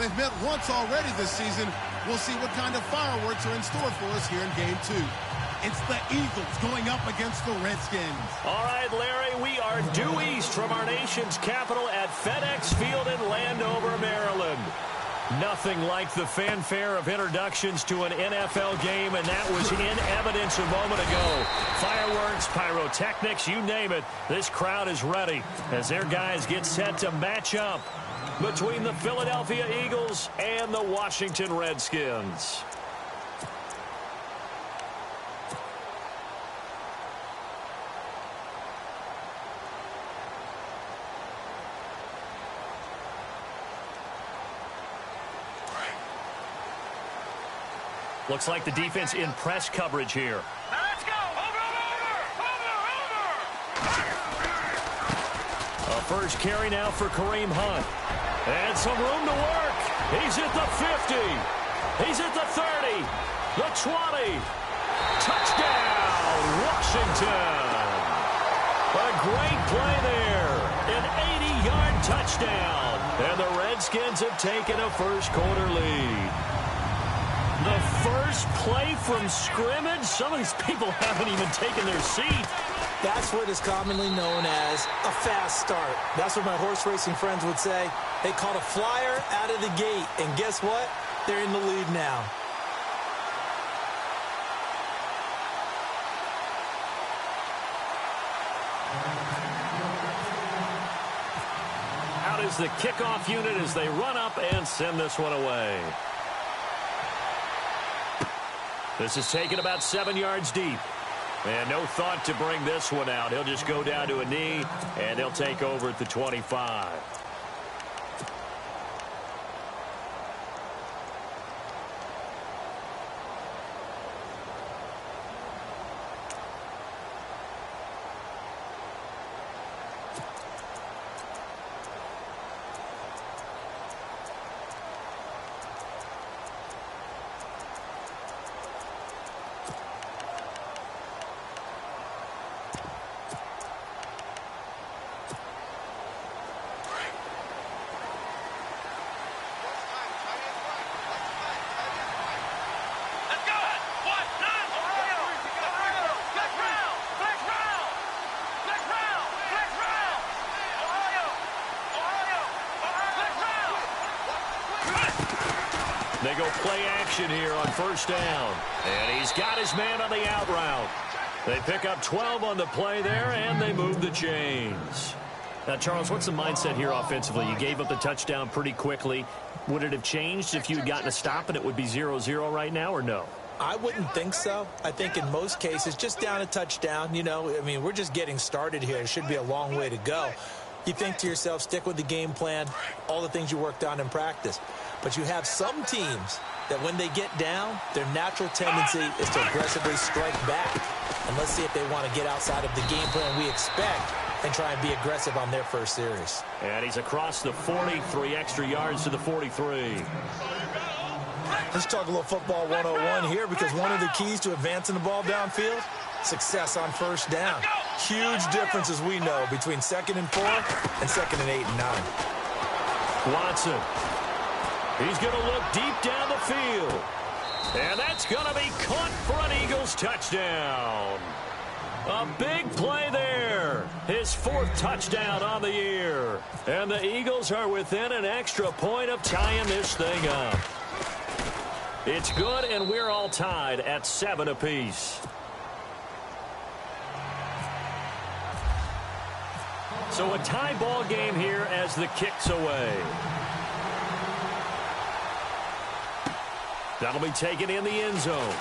They've met once already this season. We'll see what kind of fireworks are in store for us here in Game 2. It's the Eagles going up against the Redskins. All right, Larry, we are due east from our nation's capital at FedEx Field in Landover, Maryland. Nothing like the fanfare of introductions to an NFL game, and that was in evidence a moment ago. Fireworks, pyrotechnics, you name it. This crowd is ready as their guys get set to match up between the Philadelphia Eagles and the Washington Redskins. Looks like the defense in press coverage here. Now let's go. A first carry now for Kareem Hunt. And some room to work. He's at the 50. He's at the 30. The 20. Touchdown, Washington. A great play there. An 80-yard touchdown. And the Redskins have taken a first-quarter lead. The first play from scrimmage. Some of these people haven't even taken their seat. That's what is commonly known as a fast start. That's what my horse racing friends would say. They caught a flyer out of the gate, and guess what? They're in the lead now. Out is the kickoff unit as they run up and send this one away. This is taken about 7 yards deep. And no thought to bring this one out. He'll just go down to a knee, and he'll take over at the 25. They go play action here on first down. And he's got his man on the out route. They pick up 12 on the play there, and they move the chains. Now, Charles, what's the mindset here offensively? You gave up the touchdown pretty quickly. Would it have changed if you had gotten a stop and it would be 0-0 right now, or no? I wouldn't think so. I think in most cases, just down a touchdown, you know, I mean, we're just getting started here. It should be a long way to go. You think to yourself, stick with the game plan, all the things you worked on in practice. But you have some teams that when they get down, their natural tendency is to aggressively strike back. And let's see if they want to get outside of the game plan we expect and try and be aggressive on their first series. And he's across the 43 extra yards to the 43. Let's talk a little football 101 here, because one of the keys to advancing the ball downfield, success on first down. Huge difference, as we know, between 2nd and 4 and 2nd and 8 and 9. Watson. He's going to look deep down the field. And that's going to be caught for an Eagles touchdown. A big play there. His 4th touchdown on the year. And the Eagles are within an extra point of tying this thing up. It's good, and we're all tied at 7 apiece. So a tie ball game here as the kick's away. That'll be taken in the end zone.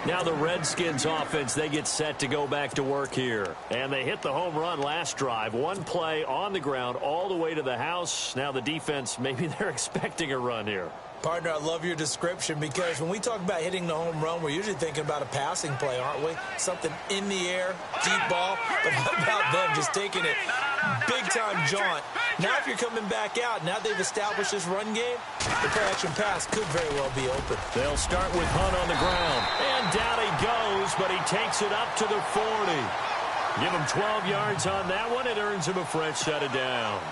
Now the Redskins offense, they get set to go back to work here. And they hit the home run last drive. One play on the ground all the way to the house. Now the defense, maybe they're expecting a run here. Partner, I love your description, because when we talk about hitting the home run, we're usually thinking about a passing play, aren't we? Something in the air, deep ball. But how about them just taking it big-time jaunt? Now if you're coming back out, now they've established this run game, the play-action pass could very well be open. They'll start with Hunt on the ground. And down he goes, but he takes it up to the 40. Give him 12 yards on that one. It earns him a fresh set of downs.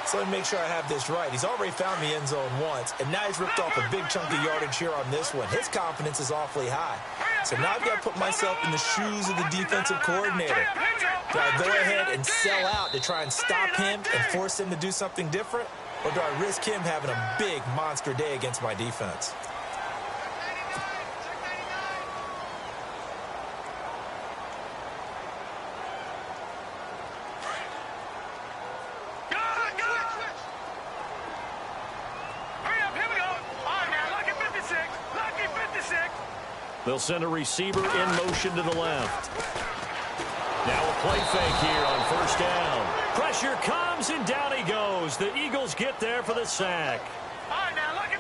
So let me make sure I have this right. He's already found the end zone once, and now he's ripped off a big chunk of yardage here on this one. His confidence is awfully high. So now I've got to put myself in the shoes of the defensive coordinator. Do I go ahead and sell out to try and stop him and force him to do something different? Or do I risk him having a big monster day against my defense? They'll send a receiver in motion to the left. Now a play fake here on first down. Pressure comes, and down he goes. The Eagles get there for the sack.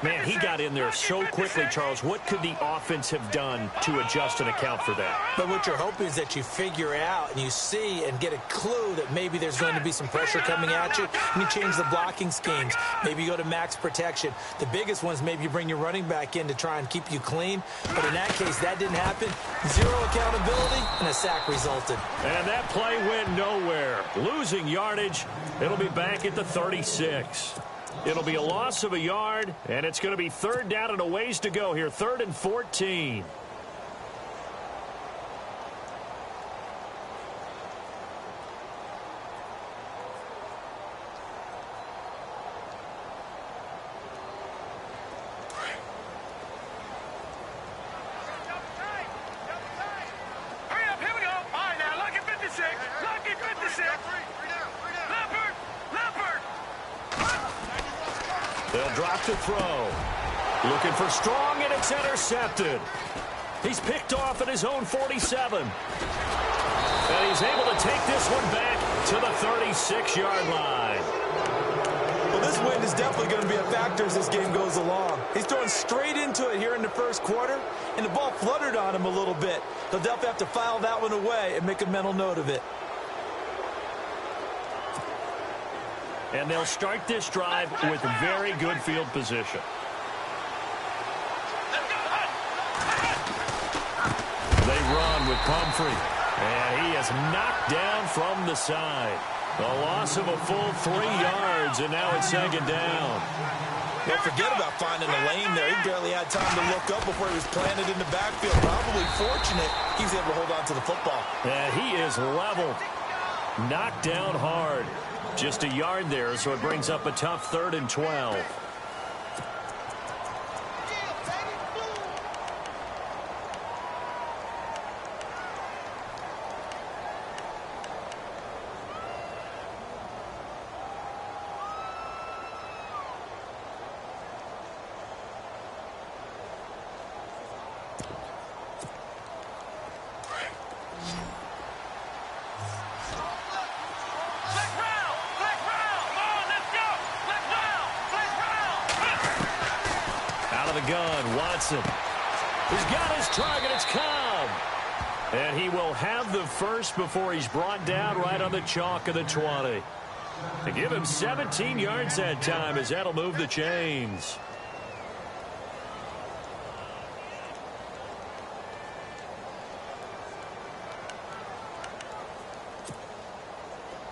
Man, he got in there so quickly, Charles. What could the offense have done to adjust and account for that? But what you're hoping is that you figure out and you see and get a clue that maybe there's going to be some pressure coming at you, and you change the blocking schemes. Maybe you go to max protection. The biggest one is maybe you bring your running back in to try and keep you clean. But in that case, that didn't happen. Zero accountability, and a sack resulted. And that play went nowhere. Losing yardage. It'll be back at the 36. It'll be a loss of a yard, and it's going to be third down and a ways to go here. 3rd and 14. They'll drop to throw. Looking for Strong, and it's intercepted. He's picked off at his own 47. And he's able to take this one back to the 36-yard line. Well, this wind is definitely going to be a factor as this game goes along. He's throwing straight into it here in the first quarter, and the ball fluttered on him a little bit. They'll definitely have to file that one away and make a mental note of it. And they'll start this drive with very good field position. They run with Pumphrey. And he is knocked down from the side. A loss of a full 3 yards, and now it's 2nd down. Don't forget about finding a lane there. He barely had time to look up before he was planted in the backfield. Probably fortunate he was able to hold on to the football. And he is leveled. Knocked down hard. Just a yard there, so it brings up a tough 3rd and 12. Gun, Watson. He's got his target. It's Cobb. And he will have the first before he's brought down right on the chalk of the 20. To give him 17 yards that time, as that'll move the chains.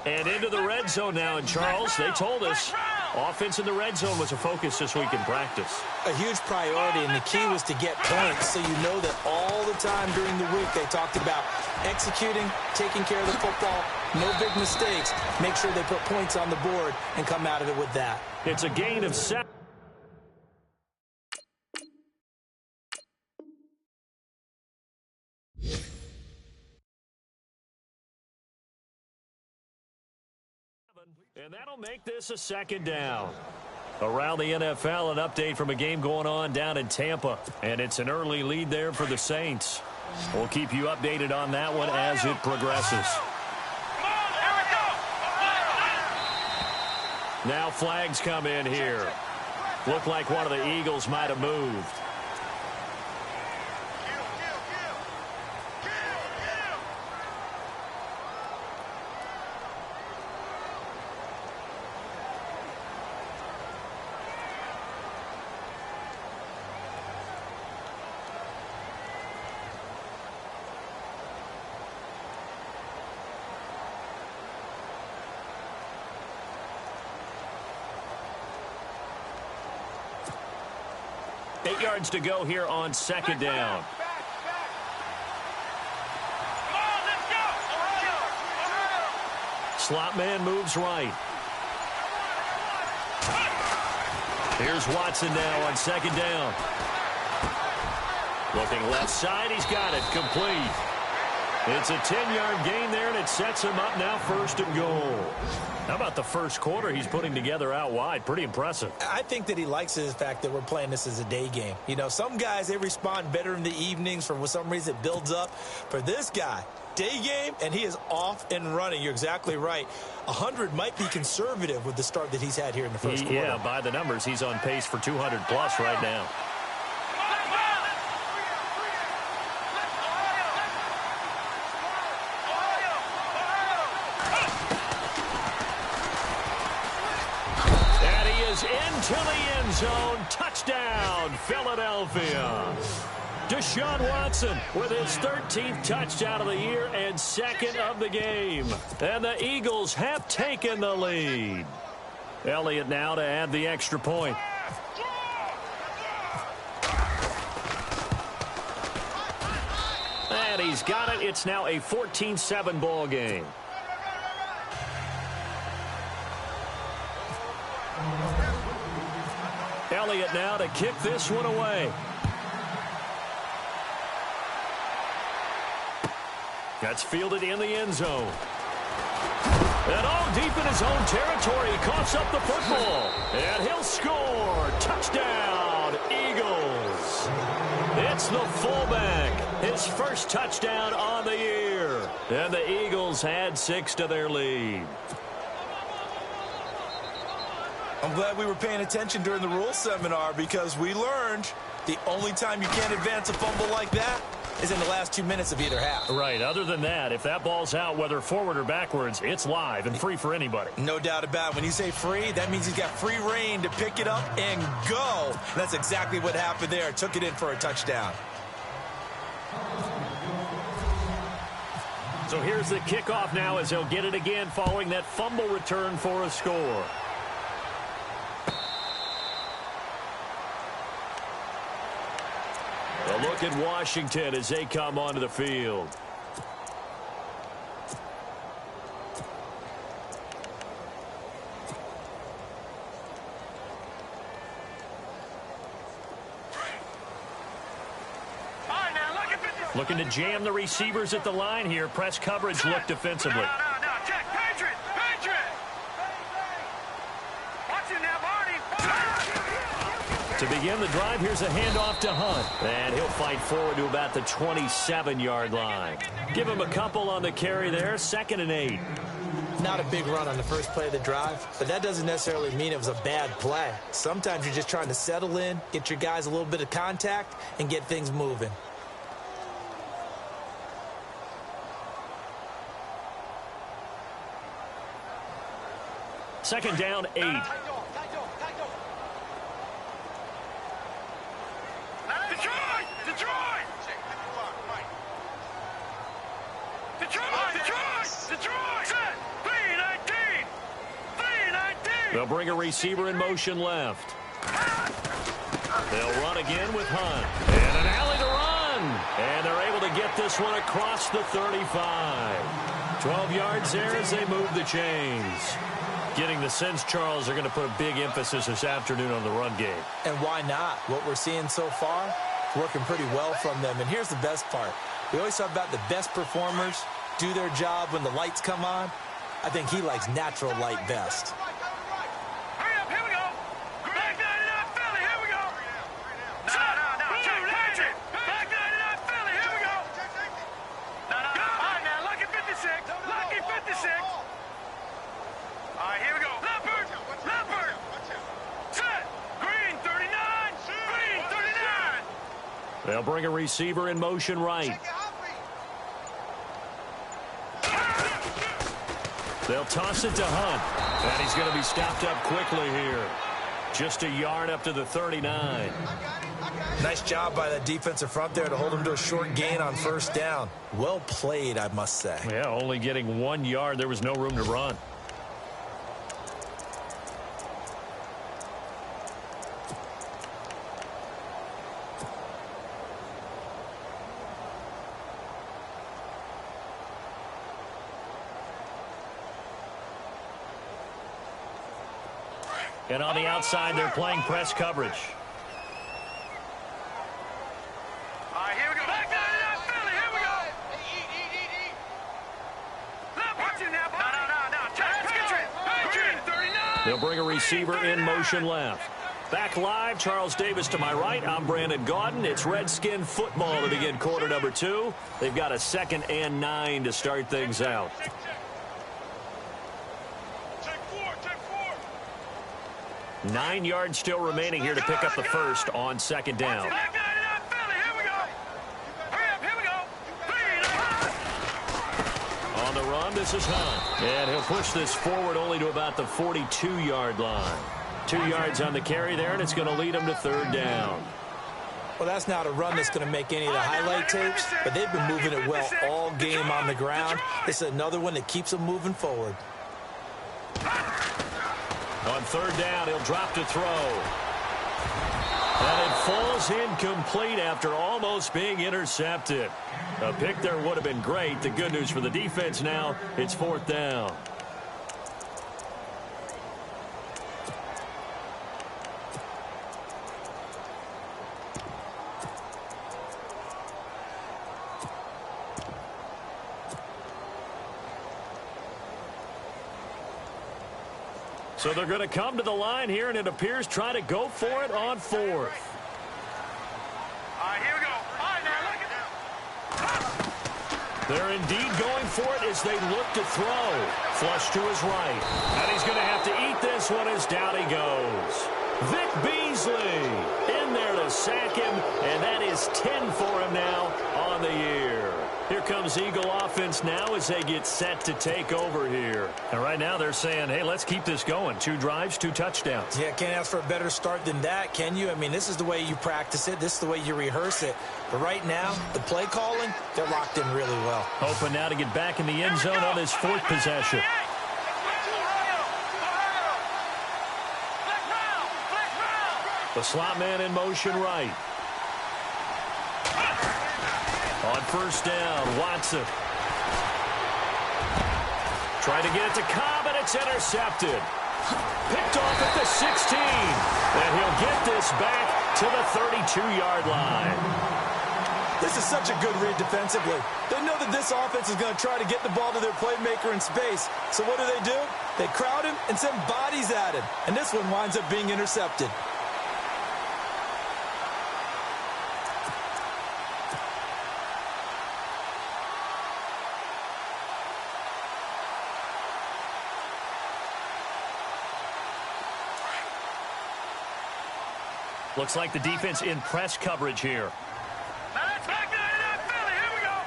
And into the red zone now. And Charles, they told us offense in the red zone was a focus this week in practice. A huge priority, and the key was to get points, so you know that all the time during the week they talked about executing, taking care of the football, no big mistakes, make sure they put points on the board and come out of it with that. It's a gain of 7. And that'll make this a 2nd down. Around the NFL, an update from a game going on down in Tampa. And it's an early lead there for the Saints. We'll keep you updated on that one as it progresses. Now flags come in here. Looked like one of the Eagles might have moved. 8 yards to go here on second down. Slot man moves right. Here's Watson now on second down. Looking left side, he's got it, complete. It's a 10-yard gain there, and it sets him up now 1st and goal. How about the first quarter he's putting together out wide? Pretty impressive. I think that he likes the fact that we're playing this as a day game. You know, some guys, they respond better in the evenings. For some reason, it builds up. For this guy, day game, and he is off and running. You're exactly right. 100 might be conservative with the start that he's had here in the first quarter. Yeah, by the numbers, he's on pace for 200-plus right now. Into the end zone. Touchdown, Philadelphia. Deshaun Watson with his 13th touchdown of the year and 2nd of the game. And the Eagles have taken the lead. Elliott now to add the extra point. And he's got it. It's now a 14-7 ball game. Elliott now to kick this one away. That's fielded in the end zone. And all deep in his own territory, he coughs up the football. And he'll score. Touchdown, Eagles. It's the fullback. His first touchdown on the year. And the Eagles add 6 to their lead. I'm glad we were paying attention during the rules seminar because we learned the only time you can't advance a fumble like that is in the last 2 minutes of either half. Right. Other than that, if that ball's out, whether forward or backwards, it's live and free for anybody. No doubt about it. When you say free, that means he's got free reign to pick it up and go. And that's exactly what happened there. Took it in for a touchdown. So here's the kickoff now as he'll get it again following that fumble return for a score. A look at Washington as they come onto the field. Looking to jam the receivers at the line here. Press coverage look defensively. No, check. Patriot. Watch him now, Barney. To begin the drive, here's a handoff to Hunt. And he'll fight forward to about the 27-yard line. Give him a couple on the carry there. 2nd and 8. Not a big run on the first play of the drive, but that doesn't necessarily mean it was a bad play. Sometimes you're just trying to settle in, get your guys a little bit of contact, and get things moving. Second down, 8. They'll bring a receiver in motion left. They'll run again with Hunt. And an alley to run. And they're able to get this one across the 35. 12 yards there as they move the chains. Getting the sense, Charles, are going to put a big emphasis this afternoon on the run game. And why not? What we're seeing so far, working pretty well from them. And here's the best part. We always talk about the best performers do their job when the lights come on. I think he likes natural light best. They'll bring a receiver in motion right. They'll toss it to Hunt. And he's going to be stopped up quickly here. Just a yard up to the 39. Nice job by that defensive front there to hold him to a short gain on first down. Well played, I must say. Yeah, only getting 1 yard. There was no room to run. And on the outside, they're playing press coverage. All right, here we go. Back down to that Philly. Here we go. Look, watch it now. No. Check. Patriot. 39. They'll bring a receiver in motion left. Back live, Charles Davis to my right. I'm Brandon Gaudin. It's Redskin football to begin quarter number 2. They've got a 2nd and 9 to start things out. Check 4. 9 yards still remaining here to pick up the first on 2nd down. Back down to that Philly. Here we go. Hurry up. Here we go. On the run, this is Hunt. And he'll push this forward only to about the 42-yard line. 2 yards on the carry there, and it's going to lead them to 3rd down. Well, that's not a run that's going to make any of the highlight tapes, but they've been moving it well all game on the ground. This is another one that keeps them moving forward. On 3rd down, he'll drop to throw. And it falls incomplete after almost being intercepted. A pick there would have been great. The good news for the defense now, it's 4th down. So they're going to come to the line here, and it appears try to go for it on 4th. All right, here we go. All right, now look at They're indeed going for it as they look to throw. Flush to his right. And he's going to have to eat this one as down he goes. Vic Beasley in there to sack him, and that is 10 for him now on the year. Here comes Eagle offense now as they get set to take over here. And right now they're saying, hey, let's keep this going. 2 drives, 2 touchdowns. Yeah, can't ask for a better start than that, can you? I mean, this is the way you practice it. This is the way you rehearse it. But right now, the play calling, they're locked in really well. Hoping now to get back in the end zone on his 4th possession. The slot man in motion right. On 1st down, Watson. Trying to get it to Cobb, and it's intercepted. Picked off at the 16. And he'll get this back to the 32-yard line. This is such a good read defensively. They know that this offense is going to try to get the ball to their playmaker in space. So what do? They crowd him and send bodies at him. And this one winds up being intercepted. Looks like the defense in press coverage here. Now that's back down to that Philly. Here we go.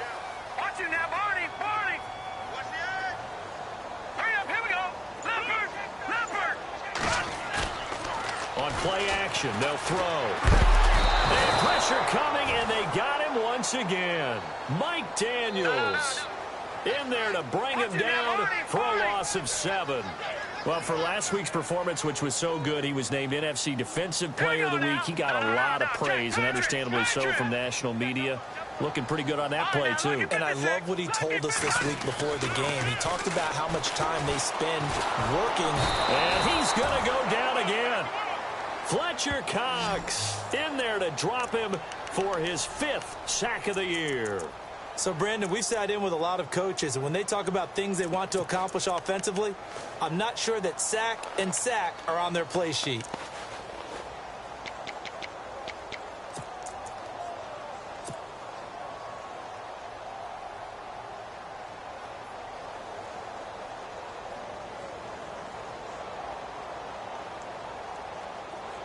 Watch it now, Barney. Watch the edge. Hurry up. Here we go. Leopard. On play action, they'll throw. And pressure coming, and they got him once again. Mike Daniels in there to bring him down for a loss of 7. Well, for last week's performance, which was so good, he was named NFC Defensive Player of the Week. He got a lot of praise, and understandably so, from national media. Looking pretty good on that play, too. And I love what he told us this week before the game. He talked about how much time they spend working. And he's going to go down again. Fletcher Cox in there to drop him for his 5th sack of the year. So, Brandon, we sat in with a lot of coaches, and when they talk about things they want to accomplish offensively, I'm not sure that sack and sack are on their play sheet.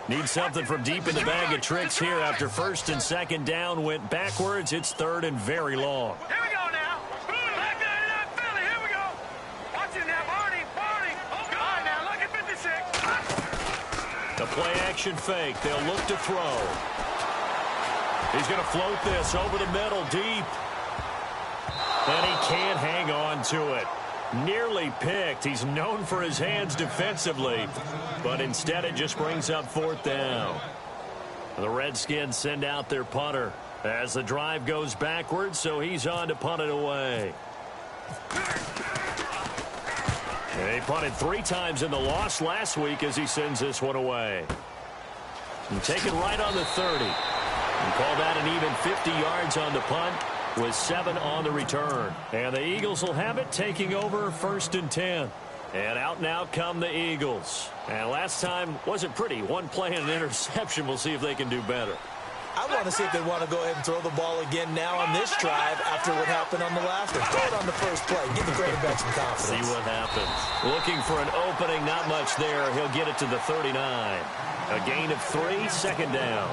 Need something from deep in the bag of tricks here after 1st and 2nd down went backwards. It's 3rd and very long. Here we go now. Back down to that Philly. Here we go. Watch it now, Barney. All right, now look at 56. The play action fake. They'll look to throw. He's going to float this over the middle deep. And he can't hang on to it. Nearly picked. He's known for his hands defensively, but instead it just brings up 4th down. The Redskins send out their punter as the drive goes backwards, so he's on to punt it away. And They punted 3 times in the loss last week as he sends this one away. And take it right on the 30. And call that an even 50 yards on the punt with 7 on the return. And the Eagles will have it, taking over 1st and 10. And out now come the Eagles. And last time wasn't pretty. 1 play and an interception. We'll see if they can do better. I want to see if they want to go ahead and throw the ball again now on this drive after what happened on the last one. Throw it on the first play. Give the quarterback some confidence. See what happens. Looking for an opening. Not much there. He'll get it to the 39. A gain of 3, 2nd down.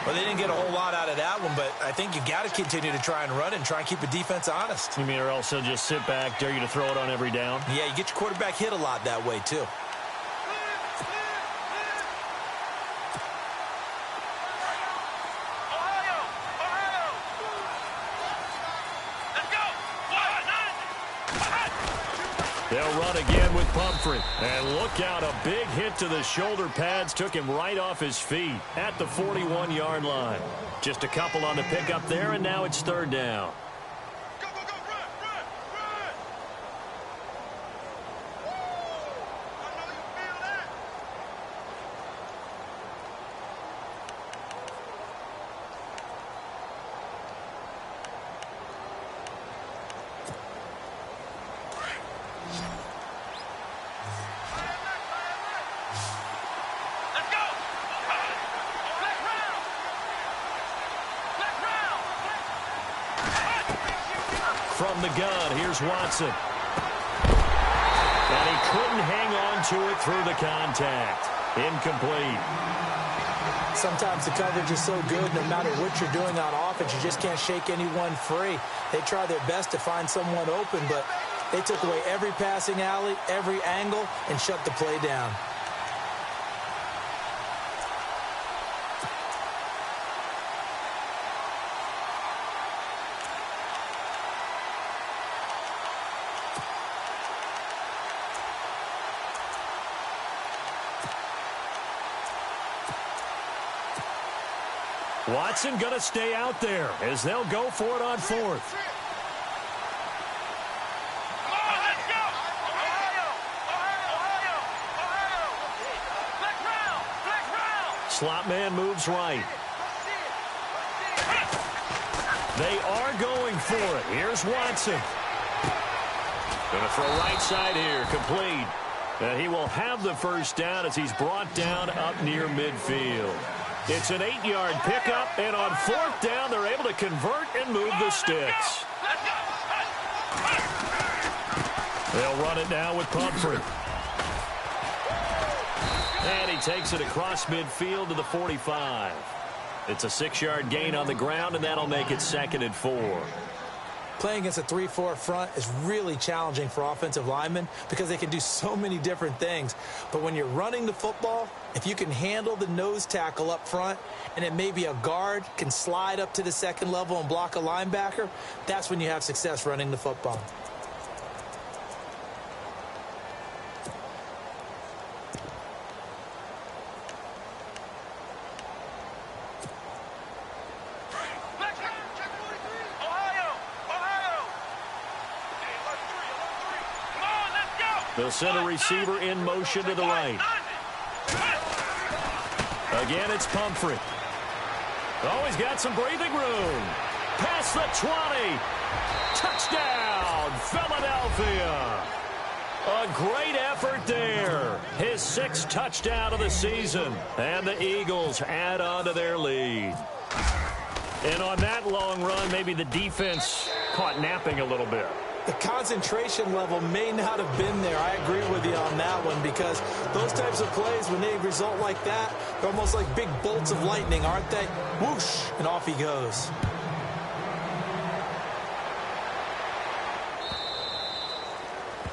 Well, they didn't get a whole lot out of that one, but I think you got to continue to try and run and try and keep the defense honest. You mean or else he'll just sit back, dare you to throw it on every down? Yeah, you get your quarterback hit a lot that way, too. They'll run again with Pumphrey. And look out, a big hit to the shoulder pads. Took him right off his feet at the 41-yard line. Just a couple on the pickup there, and now it's 3rd down. Go, go, go, run, run, run! I know you feel that. Let's go! Black round! Black round! From the gun, here's Watson. And he couldn't hang on to it through the contact. Incomplete. Sometimes the coverage is so good, no matter what you're doing on offense, you just can't shake anyone free. They try their best to find someone open, but they took away every passing alley, every angle, and shut the play down. Watson going to stay out there as they'll go for it on 4th. Come on, let's go! Ohio! Ohio! Ohio! Black round! Black round! Slot man moves right. They are going for it. Here's Watson. Going to throw right side here. Complete. And he will have the 1st down as he's brought down up near midfield. It's an 8-yard pickup, and on 4th down, they're able to convert and move the sticks. They'll run it now with Pumphrey. And he takes it across midfield to the 45. It's a 6-yard gain on the ground, and that'll make it 2nd and 4. Playing against a 3-4 front is really challenging for offensive linemen because they can do so many different things. But when you're running the football, if you can handle the nose tackle up front and then maybe a guard can slide up to the 2nd level and block a linebacker, that's when you have success running the football. They'll send a receiver in motion to the right. Again, it's Pumphrey. Oh, he's got some breathing room. Past the 20. Touchdown, Philadelphia. A great effort there. His 6th touchdown of the season. And the Eagles add on to their lead. And on that long run, maybe the defense caught napping a little bit. The concentration level may not have been there. I agree with you on that one because those types of plays, when they result like that, they're almost like big bolts of lightning, aren't they? Whoosh, and off he goes.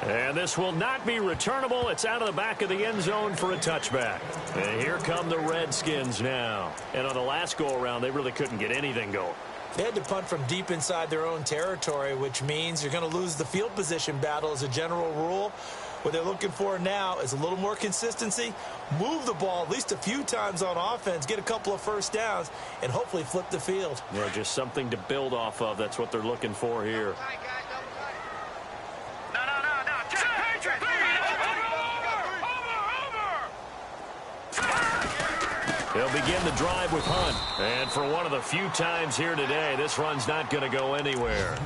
And this will not be returnable. It's out of the back of the end zone for a touchback. And here come the Redskins now. And on the last go-around, they really couldn't get anything going. They had to punt from deep inside their own territory, which means you're going to lose the field position battle as a general rule. What they're looking for now is a little more consistency, move the ball at least a few times on offense, get a couple of 1st downs, and hopefully flip the field. Yeah, just something to build off of. That's what they're looking for here. No. Patriot, They'll begin the drive with Hunt. And for one of the few times here today, this run's not going to go anywhere.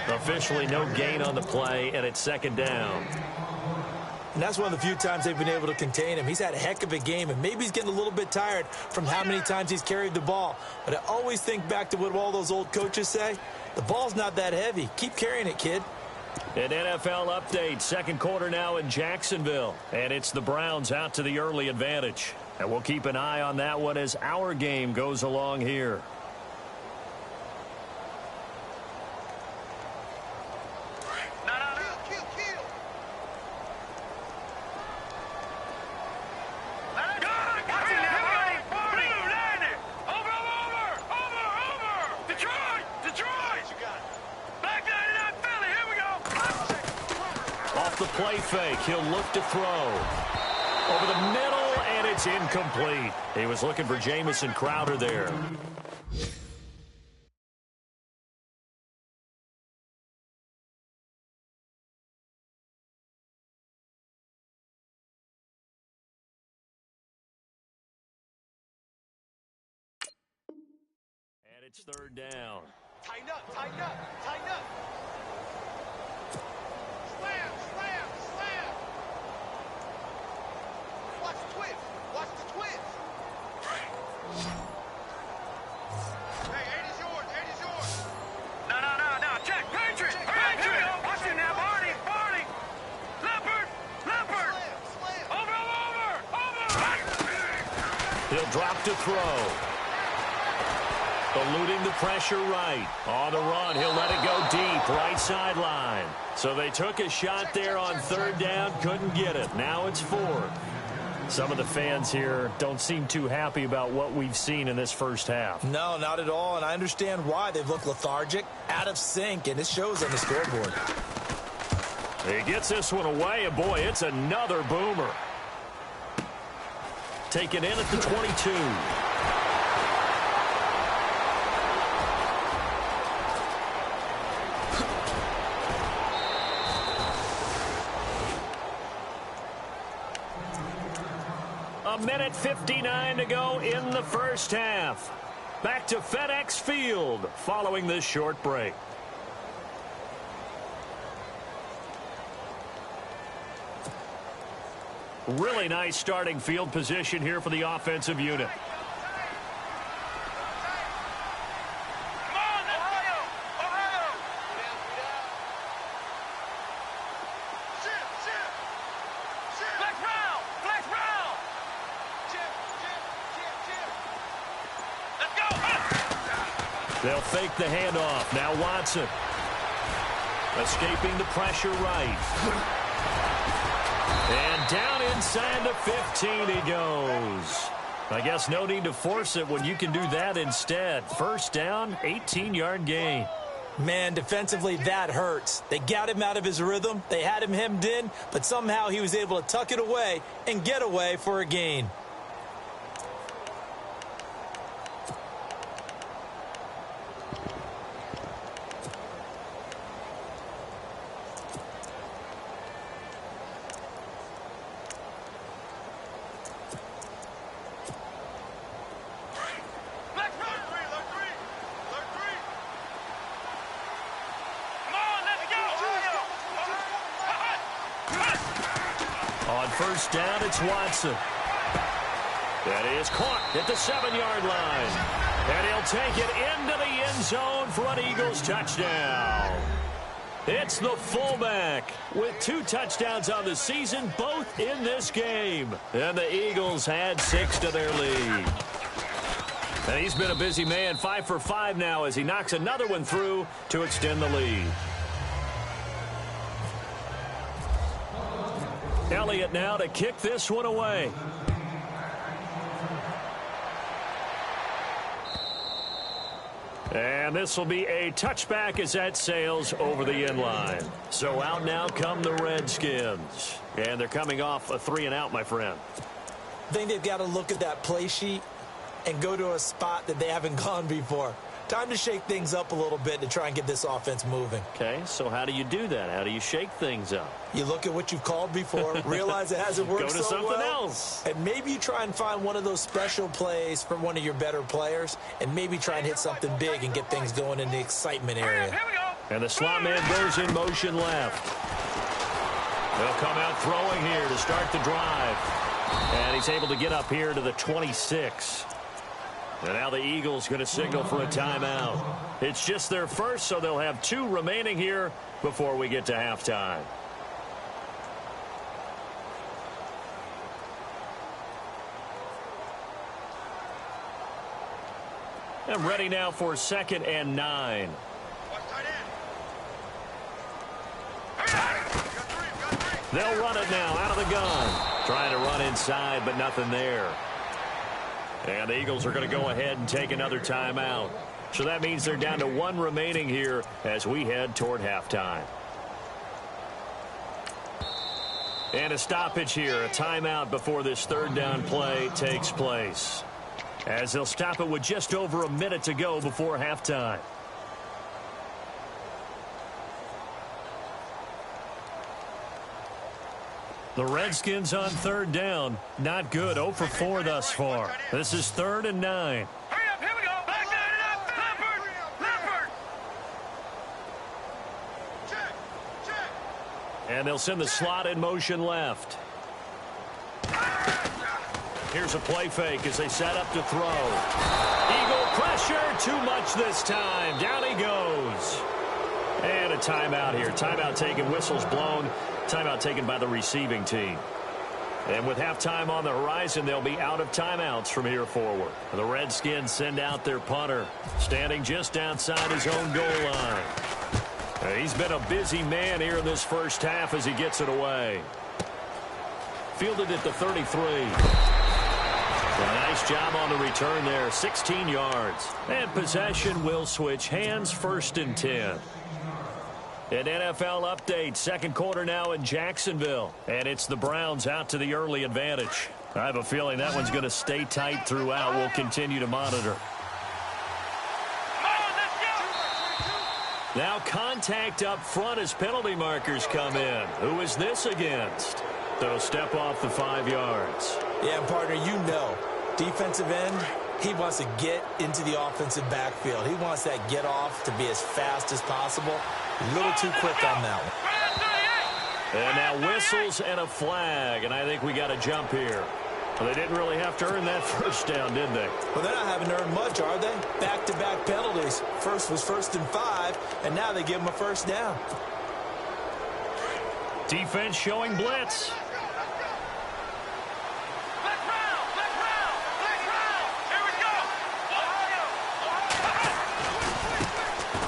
Officially no gain on the play, and it's second down. And that's one of the few times they've been able to contain him. He's had a heck of a game, and maybe he's getting a little bit tired from how many times he's carried the ball. But I always think back to what all those old coaches say. The ball's not that heavy. Keep carrying it, kid. An NFL update. Second quarter now in Jacksonville. And it's the Browns out to the early advantage. And we'll keep an eye on that one as our game goes along here. The play fake. He'll look to throw. Over the middle, and it's incomplete. He was looking for Jamison Crowder there. And it's third down. Tighten up, tighten up, tighten up. Watch the twist. Hey, 8 is yours. 8 is yours. No. Check. Patriot. Watch it now, Barney. Leopard. Slam. Over. He'll drop to throw. Eluding the pressure right. On the run, he'll let it go deep. Right sideline. So they took a shot there on third down. Couldn't get it. Now it's fourth. Some of the fans here don't seem too happy about what we've seen in this first half. No, not at all, and I understand why. They've looked lethargic, out of sync, and it shows on the scoreboard. He gets this one away, and boy, it's another boomer. Taken in at the 22. A minute 59 to go in the first half. Back to FedEx Field following this short break. Really nice starting field position here for the offensive unit. They'll fake the handoff. Now Watson. Escaping the pressure right. And down inside the 15 he goes. I guess no need to force it when you can do that instead. First down, 18-yard gain. Man, defensively, that hurts. They got him out of his rhythm. They had him hemmed in, but somehow he was able to tuck it away and get away for a gain. First down, it's Watson. That is caught at the 7-yard line. And he'll take it into the end zone for an Eagles touchdown. It's the fullback with 2 touchdowns on the season, both in this game. And the Eagles add 6 to their lead. And he's been a busy man, 5 for 5 now as he knocks another one through to extend the lead. Elliott now to kick this one away. And this will be a touchback as that sails over the end line. So out now come the Redskins. And they're coming off a 3-and-out, my friend. I think they've got to look at that play sheet and go to a spot that they haven't gone before. Time to shake things up a little bit to try and get this offense moving. Okay, so how do you do that? How do you shake things up? You look at what you've called before, realize it hasn't worked so well. Go to something else. And maybe you try and find one of those special plays from one of your better players, and maybe try and hit something big and get things going in the excitement area. Here we go. And the slot man goes in motion left. They'll come out throwing here to start the drive. And he's able to get up here to the 26. And now the Eagles going to signal for a timeout. It's just their first, so they'll have 2 remaining here before we get to halftime. And ready now for 2nd and 9. They'll run it now out of the gun. Trying to run inside, but nothing there. And the Eagles are going to go ahead and take another timeout. So that means they're down to 1 remaining here as we head toward halftime. And a stoppage here, a timeout before this 3rd down play takes place. As they'll stop it with just over a minute to go before halftime. The Redskins on 3rd down. Not good. 0 for 4 thus far. This is 3rd and 9. Hurry up, here we go. Back down it up. Leopard. Check. And they'll send the slot in motion left. Here's a play fake as they set up to throw. Eagle pressure. Too much this time. Down he goes. And a timeout here. Timeout taken. Whistles blown. Timeout taken by the receiving team. And with halftime on the horizon, they'll be out of timeouts from here forward. The Redskins send out their punter, standing just outside his own goal line. He's been a busy man here in this first half as he gets it away. Fielded at the 33. A nice job on the return there. 16 yards. And possession will switch hands, 1st and 10. An NFL update, 2nd quarter now in Jacksonville. And it's the Browns out to the early advantage. I have a feeling that one's going to stay tight throughout. We'll continue to monitor. Now contact up front as penalty markers come in. Who is this against? They'll step off the 5 yards. Yeah, partner, you know, defensive end, he wants to get into the offensive backfield. He wants that get off to be as fast as possible. A little too quick on that one. And now whistles and a flag, and I think we got a jump here. Well, they didn't really have to earn that 1st down, did they? Well, they're not having to earn much, are they? Back-to-back penalties. First was 1st and 5, and now they give them a 1st down. Defense showing blitz.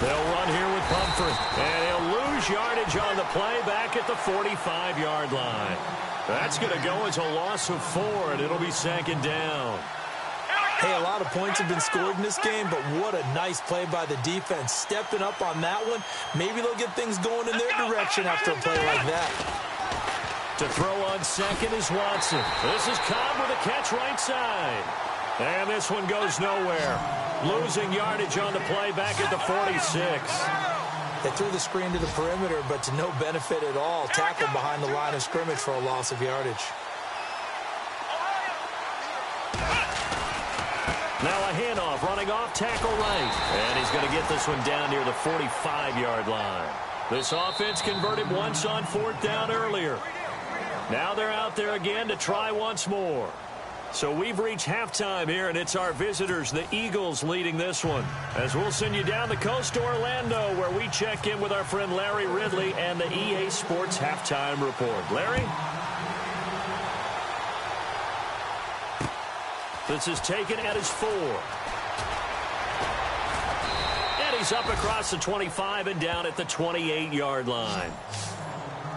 They'll run here with Pumphrey, and he'll lose yardage on the play back at the 45-yard line. That's going to go as a loss of 4, and it'll be 2nd down. Hey, a lot of points have been scored in this game, but what a nice play by the defense. Stepping up on that one, maybe they'll get things going in their direction after a play like that. To throw on 2nd is Watson. This is Cobb with a catch right side. And this one goes nowhere. Losing yardage on the play back at the 46. They threw the screen to the perimeter, but to no benefit at all. Tackled behind the line of scrimmage for a loss of yardage. Now a handoff, running off tackle right. And he's going to get this one down near the 45-yard line. This offense converted once on 4th down earlier. Now they're out there again to try once more. So we've reached halftime here, and it's our visitors, the Eagles, leading this one. As we'll send you down the coast to Orlando, where we check in with our friend Larry Ridley and the EA Sports Halftime Report. Larry? This is taken at his 4. And he's up across the 25 and down at the 28-yard line.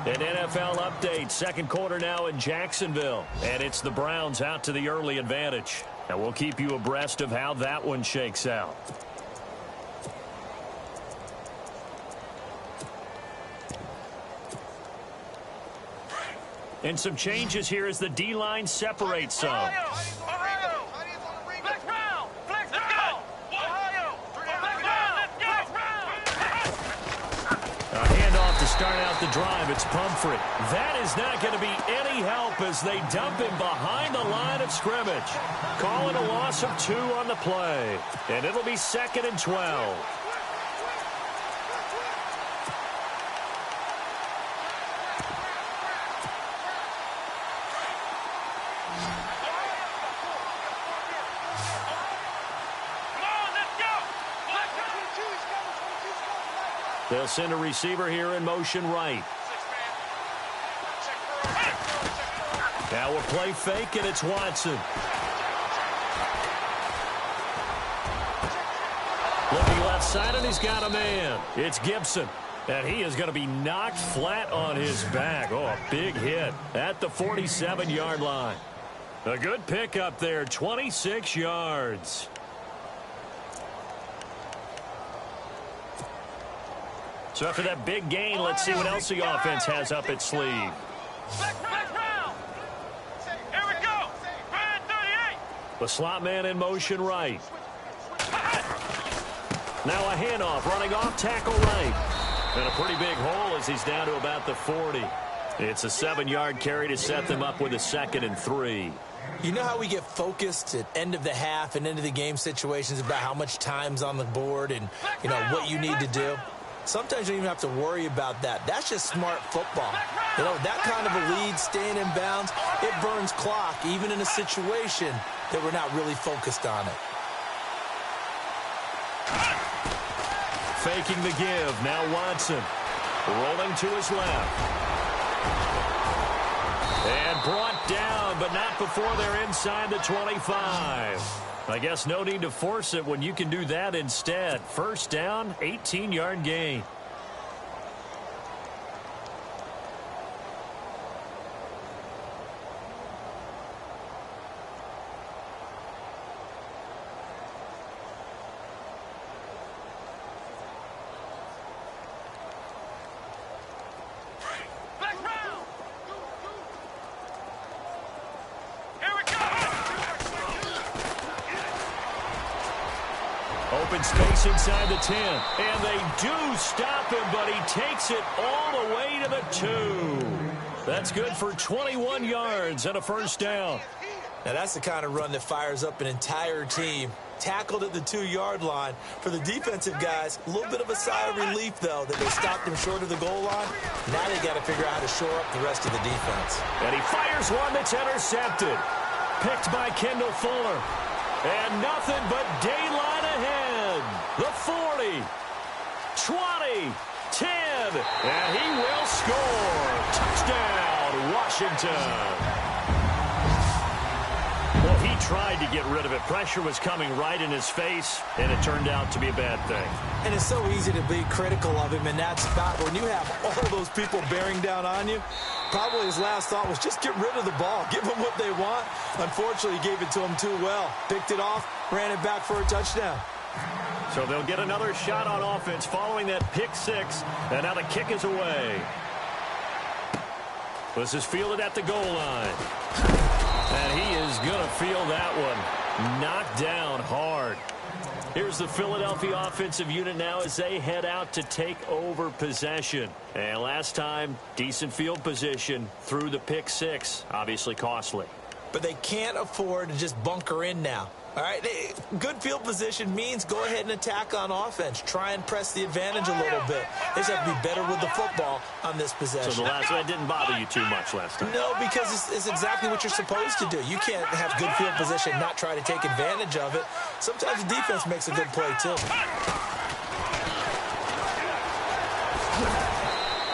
An NFL update, 2nd quarter now in Jacksonville. And it's the Browns out to the early advantage. And we'll keep you abreast of how that one shakes out. And some changes here as the D-line separates some. Ohio! Flex round! Flex, let's go! Ohio! Flex drive. It's Pumphrey. That is not going to be any help as they dump him behind the line of scrimmage. Call it a loss of 2 on the play. And it'll be 2nd and 12. They'll send a receiver here in motion right. Now we'll play fake, and it's Watson. Looking left side, and he's got a man. It's Gibson. And he is going to be knocked flat on his back. Oh, a big hit at the 47-yard line. A good pickup there, 26 yards. So after that big gain, let's see what else the offense has up its sleeve. Here we go. 38. The slot man in motion right. Now a handoff running off tackle right. And a pretty big hole as he's down to about the 40. It's a 7-yard carry to set them up with a 2nd and 3. You know how we get focused at end of the half and into the game situations about how much time's on the board and, you know, what you need to do? Sometimes you don't even have to worry about that. That's just smart football. You know, that kind of a lead, staying in bounds, it burns clock, even in a situation that we're not really focused on it. Faking the give. Now Watson. Rolling to his left. And brought down, but not before they're inside the 25. I guess no need to force it when you can do that instead. First down, 18-yard gain. Open space inside the 10. And they do stop him, but he takes it all the way to the 2. That's good for 21 yards and a first down. Now, that's the kind of run that fires up an entire team. Tackled at the 2-yard line. For the defensive guys, a little bit of a sigh of relief, though, that they stopped him short of the goal line. Now they got to figure out how to shore up the rest of the defense. And he fires one that's intercepted. Picked by Kendall Fuller. And nothing but daylight ahead. The 40, 20, 10, and he will score. Touchdown, Washington. Well, he tried to get rid of it. Pressure was coming right in his face, and it turned out to be a bad thing. And it's so easy to be critical of him in that spot. When you have all those people bearing down on you, probably his last thought was just get rid of the ball. Give them what they want. Unfortunately, he gave it to them too well. Picked it off, ran it back for a touchdown. So they'll get another shot on offense following that pick 6, and now the kick is away. This is fielded at the goal line. And he is going to feel that one. Knocked down hard. Here's the Philadelphia offensive unit now as they head out to take over possession. And last time, decent field position through the pick 6. Obviously costly. But they can't afford to just bunker in now. All right, good field position means go ahead and attack on offense. Try and press the advantage a little bit. They just have to be better with the football on this possession. So the last one didn't bother you too much last time? No, because it's exactly what you're supposed to do. You can't have good field position and not try to take advantage of it. Sometimes the defense makes a good play, too.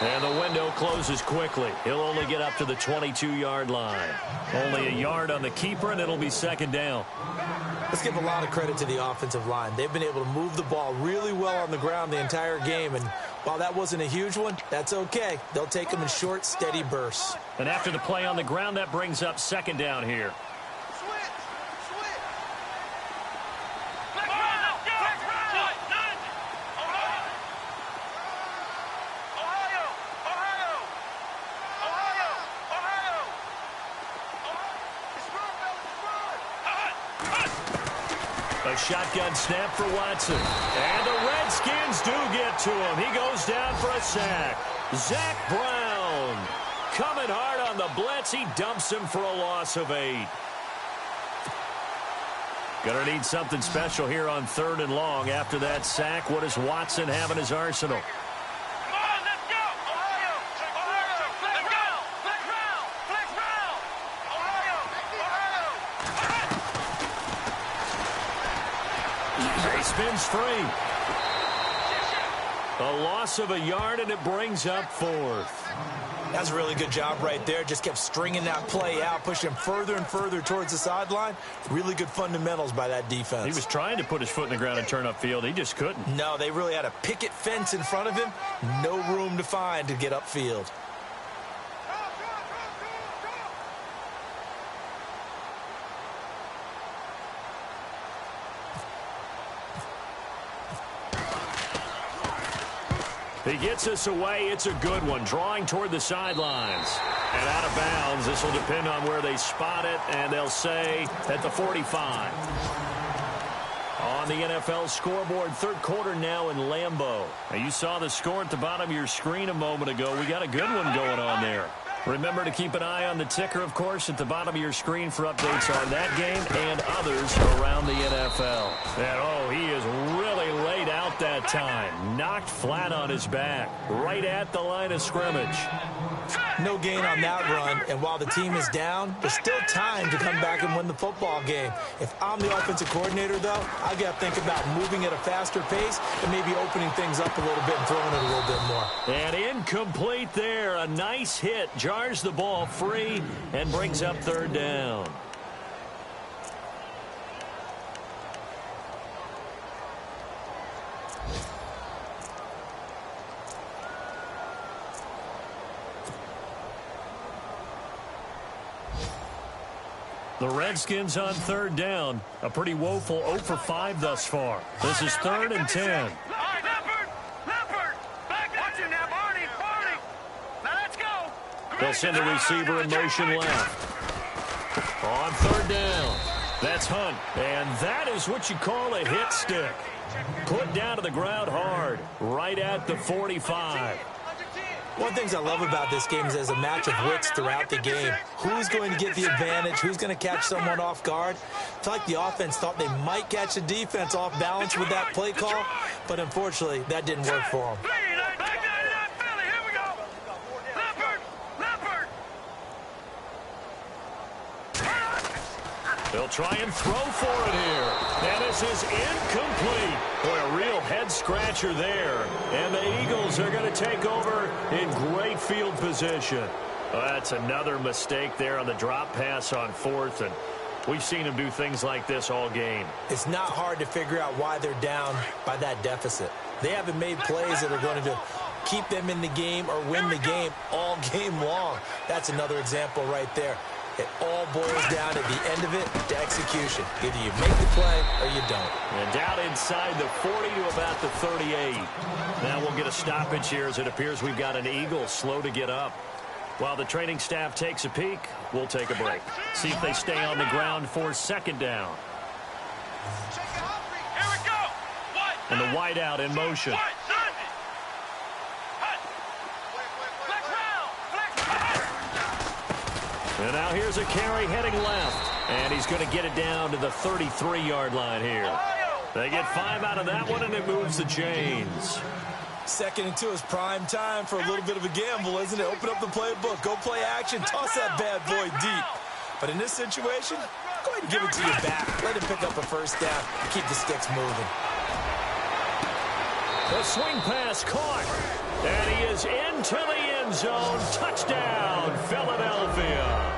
And the window closes quickly. He'll only get up to the 22-yard line. Only a yard on the keeper, and it'll be second down. Let's give a lot of credit to the offensive line. They've been able to move the ball really well on the ground the entire game. And while that wasn't a huge one, that's okay. They'll take them in short, steady bursts. And after the play on the ground, that brings up second down here. A shotgun snap for Watson. And the Redskins do get to him. He goes down for a sack. Zach Brown. zone. Coming hard on the blitz. He dumps him for a loss of 8. Gonna need something special here on 3rd and long. After that sack, what does Watson have in his arsenal? Come on, let's go! Ohio! Ohio! Let's go! Flex round! Flex round! Ohio! Ohio! He spins free. A loss of a yard, and it brings up 4th. That's a really good job right there. Just kept stringing that play out, pushing him further and further towards the sideline. Really good fundamentals by that defense. He was trying to put his foot in the ground and turn upfield. He just couldn't. No, they really had a picket fence in front of him. No room to find to get upfield. He gets us away. It's a good one. Drawing toward the sidelines. And out of bounds. This will depend on where they spot it. And they'll say at the 45. On the NFL scoreboard, 3rd quarter now in Lambeau. Now you saw the score at the bottom of your screen a moment ago. We got a good one going on there. Remember to keep an eye on the ticker, of course, at the bottom of your screen for updates on that game and others around the NFL. And, oh, he is really laid out that time. Knocked flat on his back, right at the line of scrimmage. No gain on that run, and while the team is down, there's still time to come back and win the football game. If I'm the offensive coordinator, though, I got to think about moving at a faster pace and maybe opening things up a little bit and throwing it a little bit more. And incomplete there. A nice hit. Jars the ball free and brings up 3rd down. The Redskins on 3rd down. A pretty woeful 0 for 5 thus far. This is 3rd and 10. All right, Leopard! Back watch him now, Barney! Now let's go! They'll send the receiver in motion left. On 3rd down. That's Hunt. And that is what you call a hit stick. Put down to the ground hard. Right at the 45. One of the things I love about this game is there's a match of wits throughout the game. Who's going to get the advantage? Who's going to catch someone off guard? I feel like the offense thought they might catch the defense off balance with that play call, but unfortunately, that didn't work for them. They'll try and throw for it here. And this is incomplete. Boy, a real head-scratcher there. And the Eagles are going to take over in great field position. That's another mistake there on the drop pass on 4th. And we've seen them do things like this all game. It's not hard to figure out why they're down by that deficit. They haven't made plays that are going to keep them in the game or win the game all game long. That's another example right there. It all boils down at the end of it to execution. Either you make the play or you don't. And down inside the 40 to about the 38. Now we'll get a stoppage here as it appears we've got an Eagle slow to get up. While the training staff takes a peek, we'll take a break. See if they stay on the ground for 2nd down. Here we go! And the wideout in motion. And now here's a carry heading left. And he's going to get it down to the 33-yard line here. They get 5 out of that one, and it moves the chains. 2nd and 2 is prime time for a little bit of a gamble, isn't it? Open up the playbook, go play action, toss that bad boy deep. But in this situation, go ahead and give it to your back. Let him pick up a 1st down, keep the sticks moving. The swing pass caught. And he is into the end zone. Touchdown, Philadelphia.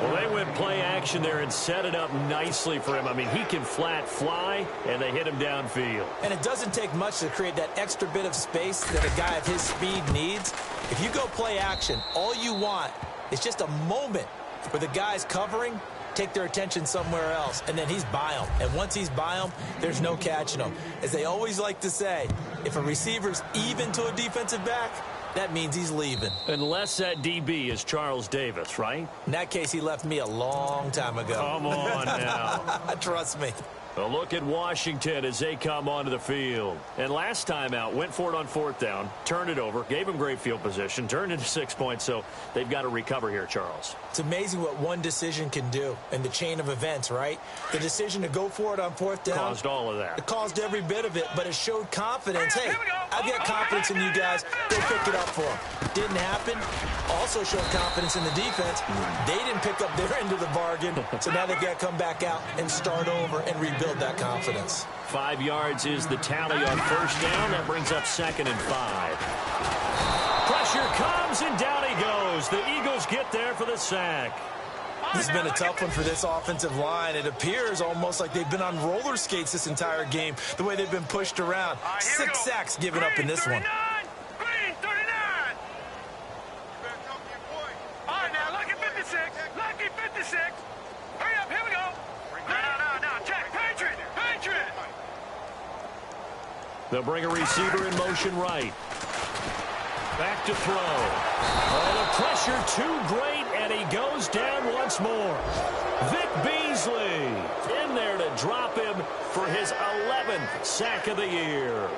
Well, they went play action there and set it up nicely for him. I mean, he can flat fly, and they hit him downfield. And it doesn't take much to create that extra bit of space that a guy of his speed needs. If you go play action, all you want is just a moment where the guy's covering, take their attention somewhere else, and then he's by him. And once he's by him, there's no catching him. As they always like to say, if a receiver's even to a defensive back, that means he's leaving. Unless that DB is Charles Davis, right? In that case, he left me a long time ago. Come on now. Trust me. A look at Washington as they come onto the field. And last time out, went for it on 4th down, turned it over, gave them great field position, turned into 6 points, so they've got to recover here, Charles. It's amazing what one decision can do in the chain of events, right? The decision to go for it on 4th down. Caused all of that. It caused every bit of it, but it showed confidence. Hey, I've got confidence in you guys. Go pick it up for them. Didn't happen. Also showed confidence in the defense. They didn't pick up their end of the bargain, so now they've got to come back out and start over and rebuild that confidence. 5 yards is the tally on 1st down. That brings up 2nd and 5. Pressure comes, and down he goes. The Eagles get there for the sack. This has been a tough one for this offensive line. It appears almost like they've been on roller skates this entire game, the way they've been pushed around. 6 sacks given up in this one. Green 39. All right, now, lucky 56. Lucky 56. Hurry up, here we go. No, check. Patriot. They'll bring a receiver in motion right. Back to throw. Oh, the pressure too great, and he goes down once more. Vic Beasley in there to drop him for his 11th sack of the year.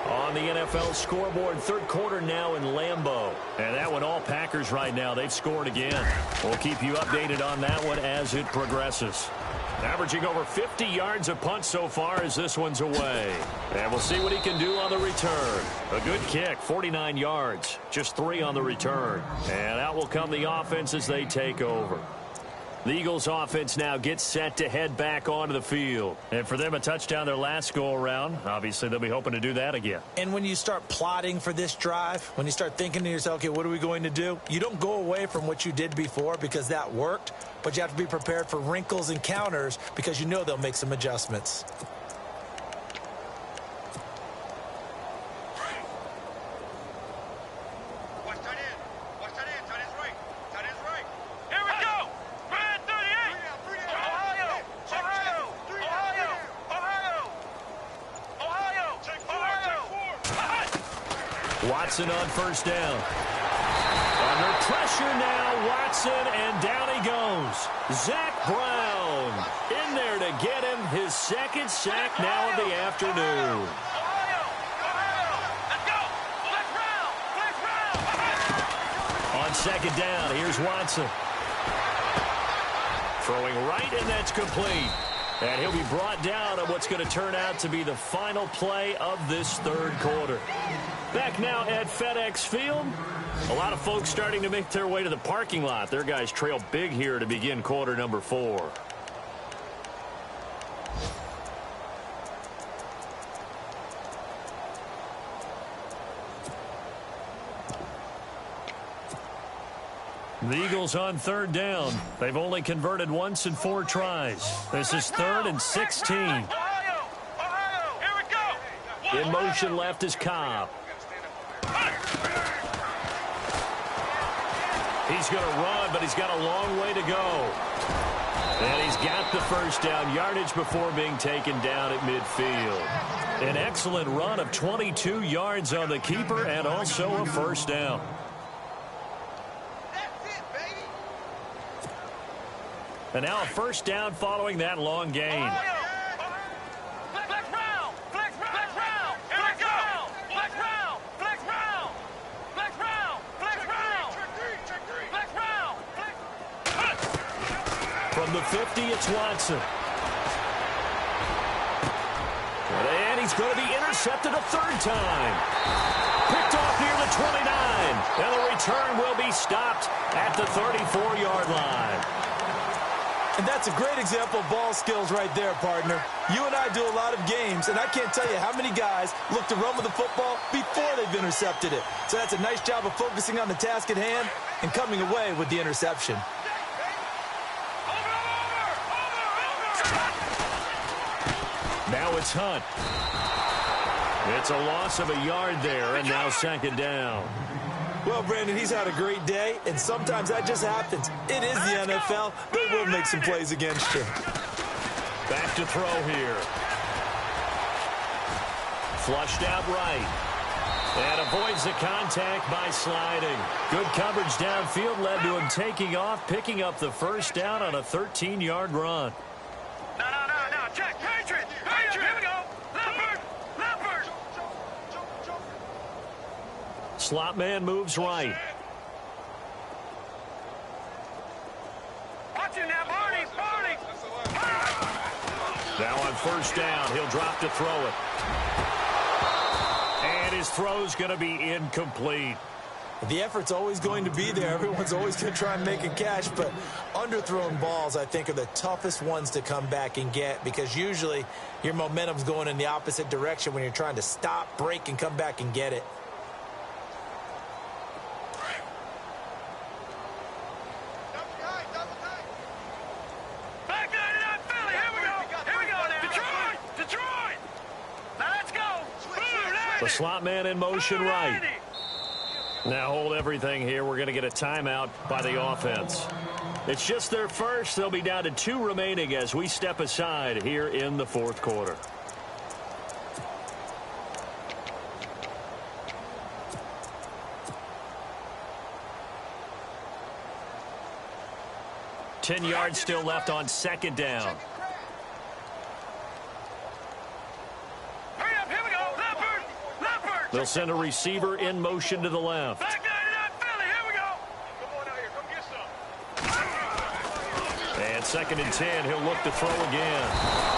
On the NFL scoreboard, 3rd quarter now in Lambeau. And that one all Packers right now. They've scored again. We'll keep you updated on that one as it progresses. Averaging over 50 yards a punt so far as this one's away. And we'll see what he can do on the return. A good kick, 49 yards, just 3 on the return. And out will come the offense as they take over. The Eagles offense now gets set to head back onto the field. And for them, a touchdown their last go-around. Obviously, they'll be hoping to do that again. And when you start plotting for this drive, when you start thinking to yourself, okay, what are we going to do? You don't go away from what you did before because that worked, but you have to be prepared for wrinkles and counters because you know they'll make some adjustments. Watson on 1st down. Under pressure now, Watson, and down he goes. Zach Brown in there to get him his 2nd sack now of the afternoon. On 2nd down, here's Watson. Throwing right, and that's complete. And he'll be brought down on what's going to turn out to be the final play of this 3rd quarter. Back now at FedEx Field. A lot of folks starting to make their way to the parking lot. Their guys trail big here to begin quarter number 4. The Eagles on 3rd down. They've only converted once in 4 tries. This is 3rd and 16. In motion left is Cobb. He's going to run, but he's got a long way to go. And he's got the 1st down yardage before being taken down at midfield. An excellent run of 22 yards on the keeper and also a 1st down. And now a 1st down following that long gain. From the 50, it's Watson. And he's going to be intercepted a 3rd time. Picked off near the 29. And the return will be stopped at the 34-yard line. And that's a great example of ball skills right there, partner. You and I do a lot of games, and I can't tell you how many guys look to run with the football before they've intercepted it. So that's a nice job of focusing on the task at hand and coming away with the interception. Now it's Hunt. It's a loss of a yard there, and now 2nd down. Well, Brandon, he's had a great day, and sometimes that just happens. It is the NFL. They will make some plays against you. Back to throw here. Flushed out right. And avoids the contact by sliding. Good coverage downfield led to him taking off, picking up the 1st down on a 13-yard run. No. Check. Patriot. Slot man moves right. Watch him now, Barney. Barney. Now on first down, he'll drop to throw it. And his throw's going to be incomplete. The effort's always going to be there. Everyone's always going to try and make a catch, but underthrown balls, I think, are the toughest ones to come back and get because usually your momentum's going in the opposite direction when you're trying to stop, break, and come back and get it. Back nine and out, Philly. Here we go. Here we go now. Detroit. Detroit. Now let's go. The slot man in motion right. Now hold everything here. We're going to get a timeout by the offense. It's just their first. They'll be down to 2 remaining as we step aside here in the fourth quarter. Ten yards still left on second down. Hurry up. Here we go. Leopard. Leopard. They'll send a receiver in motion to the left. Back nine and out, Philly. Here we go. Come on out here. Come get some. And second and 10, he'll look to throw again.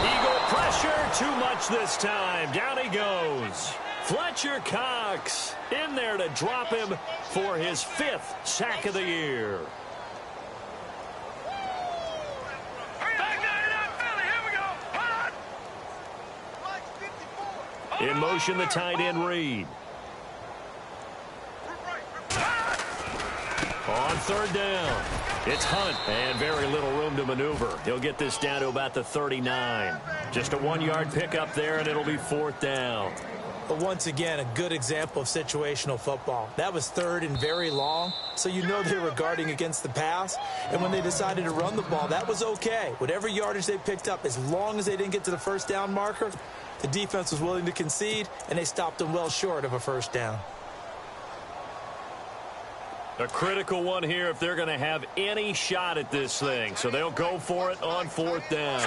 Eagle pressure, too much this time. Down he goes. Fletcher Cox in there to drop him for his 5th sack of the year. Back nine and out, Philly. Here we go. Hold on. In motion, the tight end Reed. On third down, it's Hunt, and very little room to maneuver. He'll get this down to about the 39. Just a 1-yard pickup there, and it'll be 4th down. But once again, a good example of situational football. That was 3rd and very long, so you know they were guarding against the pass. And when they decided to run the ball, that was okay. Whatever yardage they picked up, as long as they didn't get to the first down marker, the defense was willing to concede, and they stopped them well short of a first down. A critical one here if they're going to have any shot at this thing. So they'll go for it on 4th down.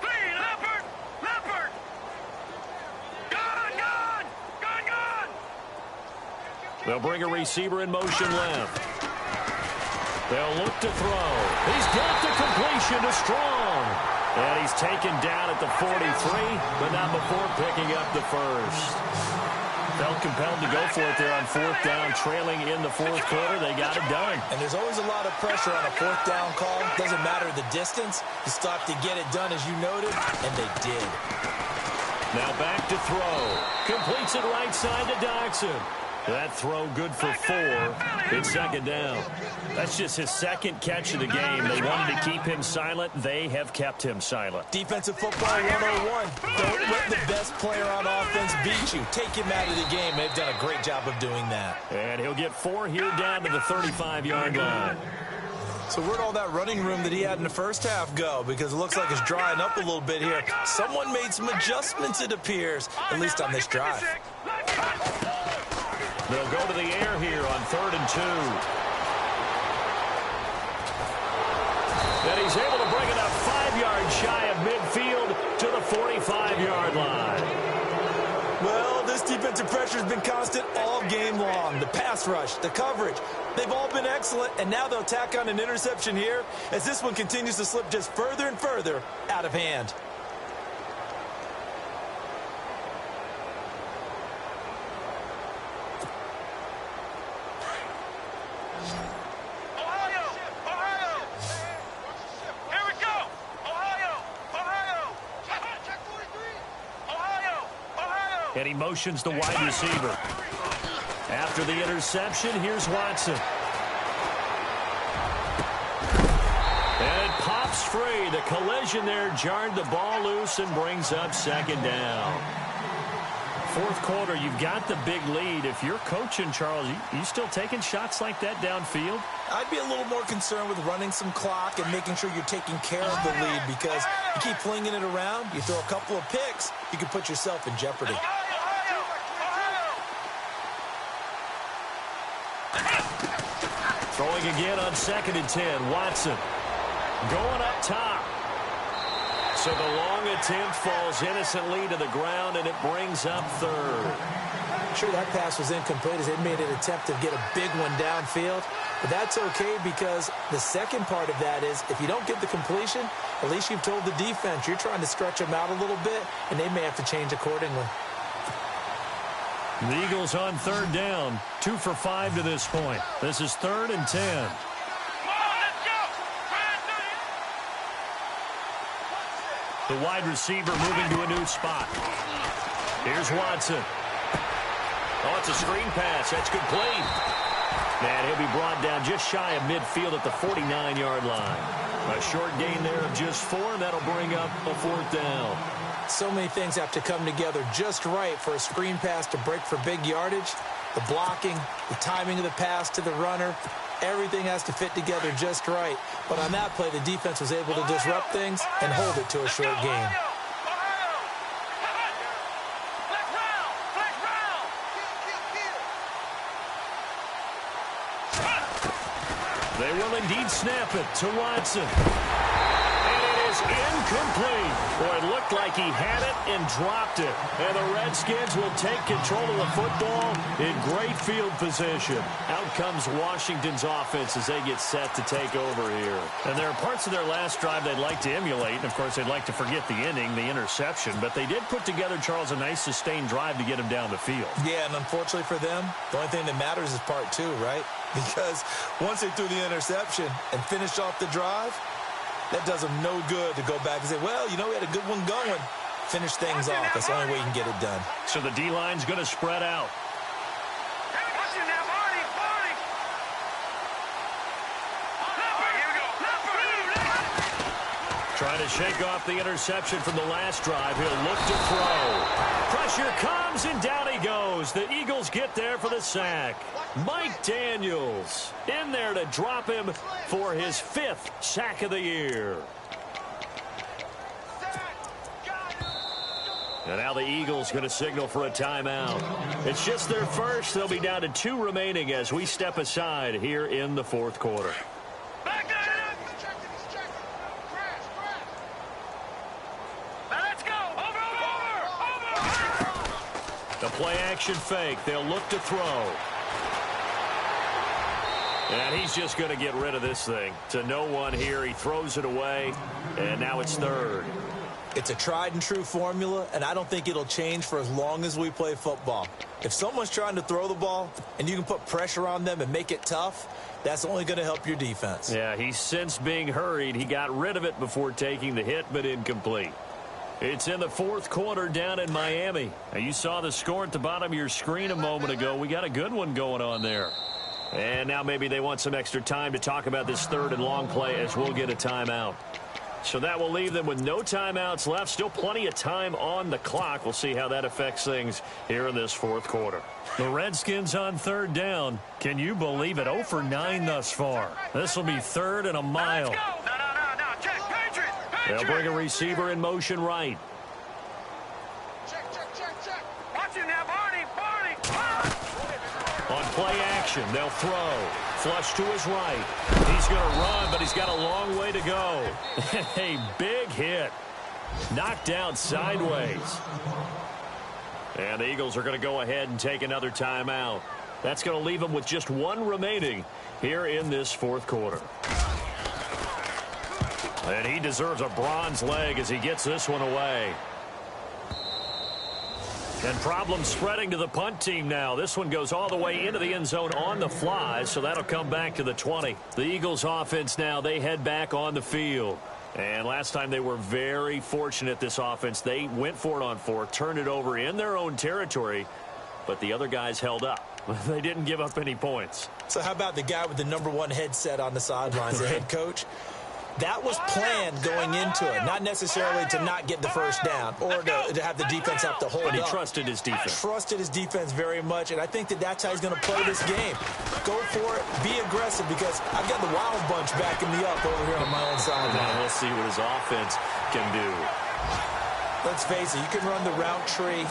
Clean, Leopard. Leopard. Gone. They'll bring a receiver in motion left. They'll look to throw. He's got the completion to Strong. And he's taken down at the 43, but not before picking up the first. Felt compelled to go for it there on 4th down, trailing in the 4th quarter. They got it done. And there's always a lot of pressure on a 4th down call. Doesn't matter the distance. You still have to get it done, as you noted, and they did. Now back to throw. Completes it right side to Doxson. That throw good for 4. It's 2nd down. That's just his 2nd catch of the game. They wanted to keep him silent. They have kept him silent. Defensive football 101. Don't let the best player on offense beat you. Take him out of the game. They've done a great job of doing that. And he'll get 4 here down to the 35-yard line. So where'd all that running room that he had in the first half go? Because it looks like it's drying up a little bit here. Someone made some adjustments, it appears, at least on this drive. They'll go to the air here on 3rd and 2. And he's able to bring it up 5 yards shy of midfield to the 45-yard line. Well, this defensive pressure has been constant all game long. The pass rush, the coverage, they've all been excellent, and now they'll tack on an interception here as this one continues to slip just further and further out of hand. And he motions the wide receiver. After the interception, here's Watson. And it pops free. The collision there jarred the ball loose and brings up 2nd down. 4th quarter, you've got the big lead. If you're coaching, Charles, you still taking shots like that downfield? I'd be a little more concerned with running some clock and making sure you're taking care of the lead, because you keep flinging it around, you throw a couple of picks, you can put yourself in jeopardy. Throwing again on 2nd and 10. Watson going up top. So the long attempt falls innocently to the ground, and it brings up 3rd. Sure, that pass was incomplete as they made an attempt to get a big one downfield. But that's okay because the second part of that is if you don't get the completion, at least you've told the defense you're trying to stretch them out a little bit, and they may have to change accordingly. The Eagles on third down, 2 for 5 to this point. This is 3rd and 10. The wide receiver moving to a new spot. Here's Watson. Oh, it's a screen pass. That's complete. And he'll be brought down just shy of midfield at the 49-yard line. A short gain there of just 4, and that'll bring up a 4th down. So many things have to come together just right for a screen pass to break for big yardage. The blocking, the timing of the pass to the runner, everything has to fit together just right. But on that play, the defense was able to disrupt things and hold it to a short gain. They will indeed snap it to Watson. And it is incomplete. Boy, it looked like he had it and dropped it. And the Redskins will take control of the football in great field position. Out comes Washington's offense as they get set to take over here. And there are parts of their last drive they'd like to emulate. And, of course, they'd like to forget the ending, the interception. But they did put together, Charles, a nice sustained drive to get him down the field. Yeah, and unfortunately for them, the only thing that matters is part 2, right? Because once they threw the interception and finished off the drive, that does them no good to go back and say, well, you know, we had a good one going. Finish things off. That's the only way you can get it done. So the D-line's going to spread out. Trying to shake off the interception from the last drive. He'll look to throw. Pressure comes, and down he goes. The Eagles get there for the sack. Mike Daniels in there to drop him for his 5th sack of the year. And now the Eagles going to signal for a timeout. It's just their first. They'll be down to 2 remaining as we step aside here in the 4th quarter. The play-action fake. They'll look to throw. And he's just going to get rid of this thing. To no one here. He throws it away, and now it's 3rd. It's a tried-and-true formula, and I don't think it'll change for as long as we play football. If someone's trying to throw the ball and you can put pressure on them and make it tough, that's only going to help your defense. Yeah, he's since being hurried. He got rid of it before taking the hit, but incomplete. It's in the 4th quarter down in Miami. Now, you saw the score at the bottom of your screen a moment ago. We got a good one going on there. And now maybe they want some extra time to talk about this 3rd and long play as we'll get a timeout. So that will leave them with no timeouts left. Still plenty of time on the clock. We'll see how that affects things here in this 4th quarter. The Redskins on 3rd down. Can you believe it? 0 for 9 thus far. This will be 3rd and a mile. They'll bring a receiver in motion right. Check. Watch it now, Barney. On play action, they'll throw. Flush to his right. He's going to run, but he's got a long way to go. A big hit. Knocked out sideways. And the Eagles are going to go ahead and take another timeout. That's going to leave them with just 1 remaining here in this 4th quarter. And he deserves a bronze leg as he gets this one away. And problems spreading to the punt team now. This one goes all the way into the end zone on the fly, so that'll come back to the 20. The Eagles offense now, they head back on the field. And last time they were very fortunate, this offense. They went for it on 4, turned it over in their own territory, but the other guys held up. They didn't give up any points. So how about the guy with the #1 headset on the sidelines, the head coach? That was planned going into it, not necessarily to not get the first down or to have the defense have to hold up. But he trusted his defense. Trusted his defense very much, and I think that's how he's going to play this game. Go for it, be aggressive, because I've got the Wild Bunch backing me up over here on my own side. Now we'll see what his offense can do. Let's face it, you can run the route tree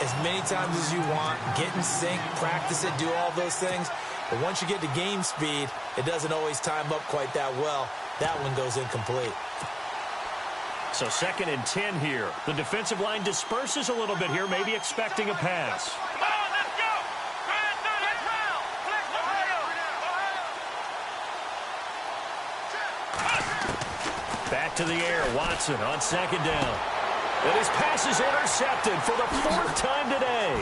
as many times as you want, get in sync, practice it, do all those things. But once you get to game speed, it doesn't always time up quite that well. That one goes incomplete. So 2nd and 10 here. The defensive line disperses a little bit here, maybe expecting a pass. Back to the air. Watson on second down. And his pass is intercepted for the 4th time today.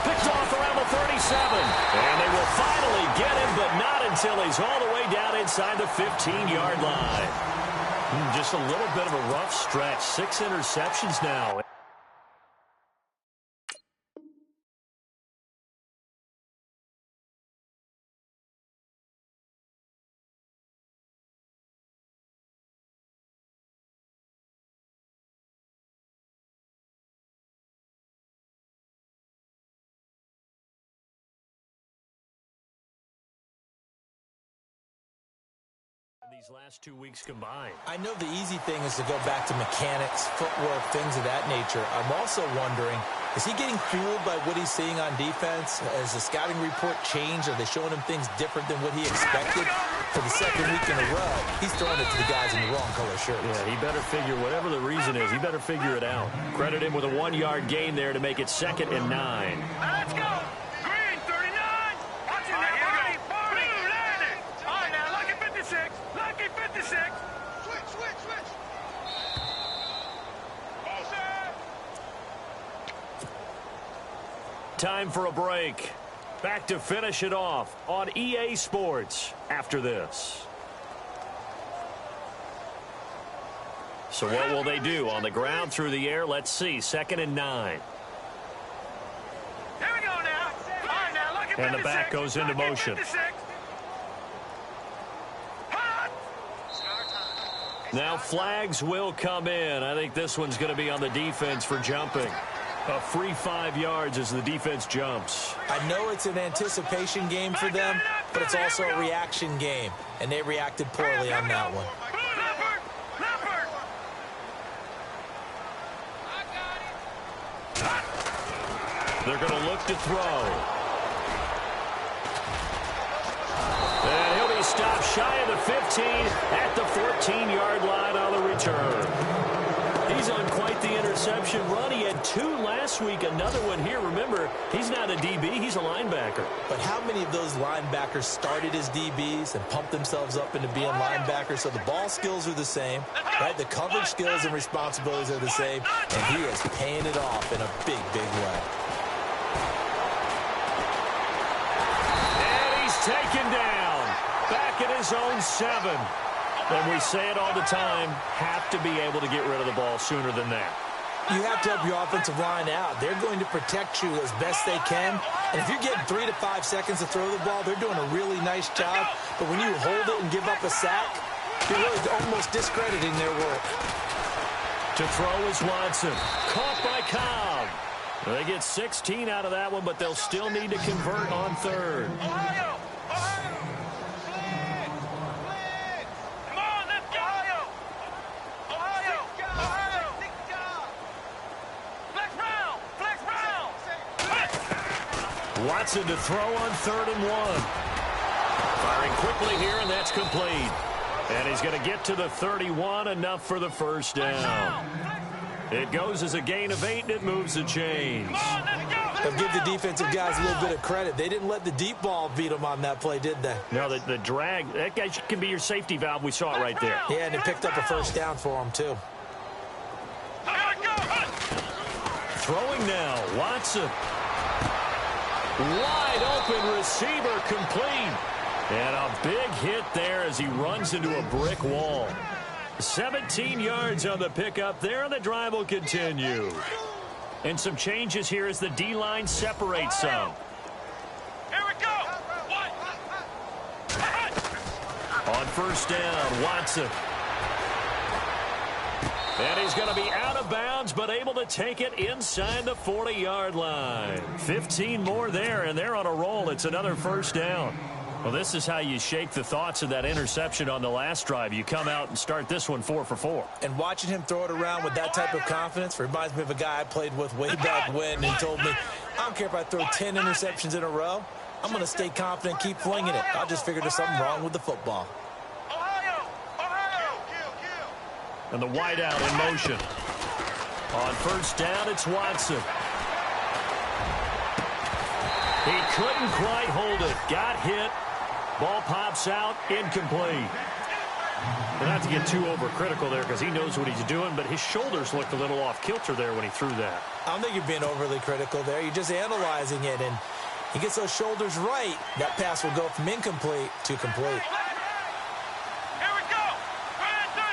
Picked off around the 37. And they will finally get him, but not until he's all the way down inside the 15-yard line. Just a little bit of a rough stretch. 6 interceptions now. These last 2 weeks combined. I know the easy thing is to go back to mechanics, footwork, things of that nature. I'm also wondering, is he getting fooled by what he's seeing on defense? Has the scouting report changed? Are they showing him things different than what he expected? For the 2nd week in a row, he's throwing it to the guys in the wrong color shirts. Yeah, he better figure, whatever the reason is, he better figure it out. Credit him with a 1-yard gain there to make it 2nd and 9. Let's go. Green, 39. Watch it now, Barney. Blue, landing. All right, now, lucky 56. Lucky 56. Switch. Time for a break. Back to finish it off on EA Sports after this. So what will they do? On the ground, through the air? Let's see. 2nd and 9. Here we go now. All right, now, lucky 56. And the back goes into motion. 56. Now flags will come in. I think this one's going to be on the defense for jumping. A free 5 yards as the defense jumps. I know it's an anticipation game for them, but it's also a reaction game, and they reacted poorly on that one. They're going to look to throw. And he'll be stopped shy of the 15 at the 14-yard line on the return. He's on quite the interception run. He had 2 last week, another one here. Remember, he's not a DB, he's a linebacker. But how many of those linebackers started as DBs and pumped themselves up into being linebackers? So the ball skills are the same, right? The coverage skills and responsibilities are the same, and he is paying it off in a big, big way. And he's taken down back at his own 7. And we say it all the time, have to be able to get rid of the ball sooner than that. You have to help your offensive line out. They're going to protect you as best they can. And if you're getting 3 to 5 seconds to throw the ball, they're doing a really nice job. But when you hold it and give up a sack, you're really almost discrediting their work. To throw is Watson. Caught by Cobb. They get 16 out of that one, but they'll still need to convert on 3rd. Watson to throw on 3rd and 1. Firing quickly here, and that's complete. And he's going to get to the 31, enough for the 1st down. It goes as a gain of 8, and it moves the chains. They'll give the defensive guys a little bit of credit. They didn't let the deep ball beat them on that play, did they? No, the drag, that guy can be your safety valve. We saw it right there. Yeah, and it picked up a 1st down for him, too. Throwing now, Watson. Wide open receiver, complete. And a big hit there as he runs into a brick wall. 17 yards on the pickup there, and the drive will continue. And some changes here as the D-line separates some. Here we go. On 1st down, Watson. And he's going to be out of bounds, but able to take it inside the 40-yard line. 15 more there, and they're on a roll. It's another 1st down. Well, this is how you shake the thoughts of that interception on the last drive. You come out and start this one 4 for 4. And watching him throw it around with that type of confidence reminds me of a guy I played with way back when, and he told me, I don't care if I throw 10 interceptions in a row. I'm going to stay confident, keep flinging it. I just figured there's something wrong with the football. And the wideout in motion. On 1st down, it's Watson. He couldn't quite hold it. Got hit. Ball pops out. Incomplete. And not to get too overcritical there because he knows what he's doing, but his shoulders looked a little off kilter there when he threw that. I don't think you're being overly critical there. You're just analyzing it, and he gets those shoulders right. That pass will go from incomplete to complete. Here we go. 38.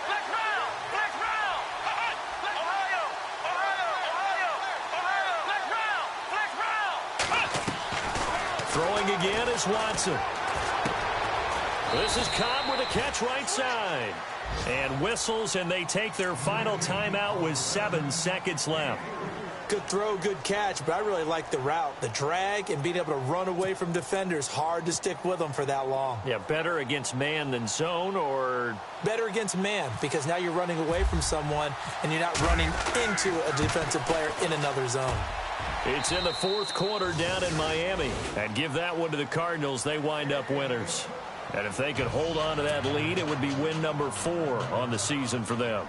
Flex round. Flex round. Ohio. Ohio. Ohio. Ohio. Flex round. Flex round. Throwing again is Watson. This is Cobb with a catch right side. And whistles, and they take their final timeout with 7 seconds left. Good throw, good catch, but I really like the route. The drag and being able to run away from defenders. Hard to stick with them for that long. Yeah, better against man than zone, or... Better against man, because now you're running away from someone, and you're not running into a defensive player in another zone. It's in the fourth quarter down in Miami. And give that one to the Cardinals. They wind up winners. And if they could hold on to that lead, it would be win number 4 on the season for them.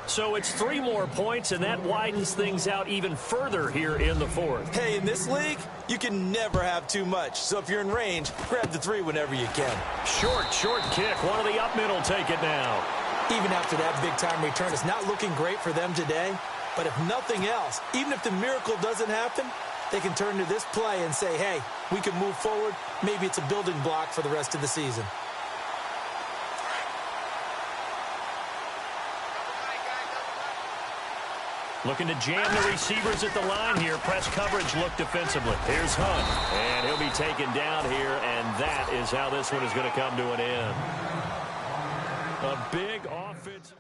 So it's 3 more points, and that widens things out even further here in the fourth. Hey, in this league, you can never have too much. So if you're in range, grab the 3 whenever you can. Short kick. One of the up middle take it now. Even after that big-time return, it's not looking great for them today. But if nothing else, even if the miracle doesn't happen, they can turn to this play and say, hey, we can move forward. Maybe it's a building block for the rest of the season. Looking to jam the receivers at the line here. Press coverage look defensively. Here's Hunt, and he'll be taken down here, and that is how this one is going to come to an end. A big offensive...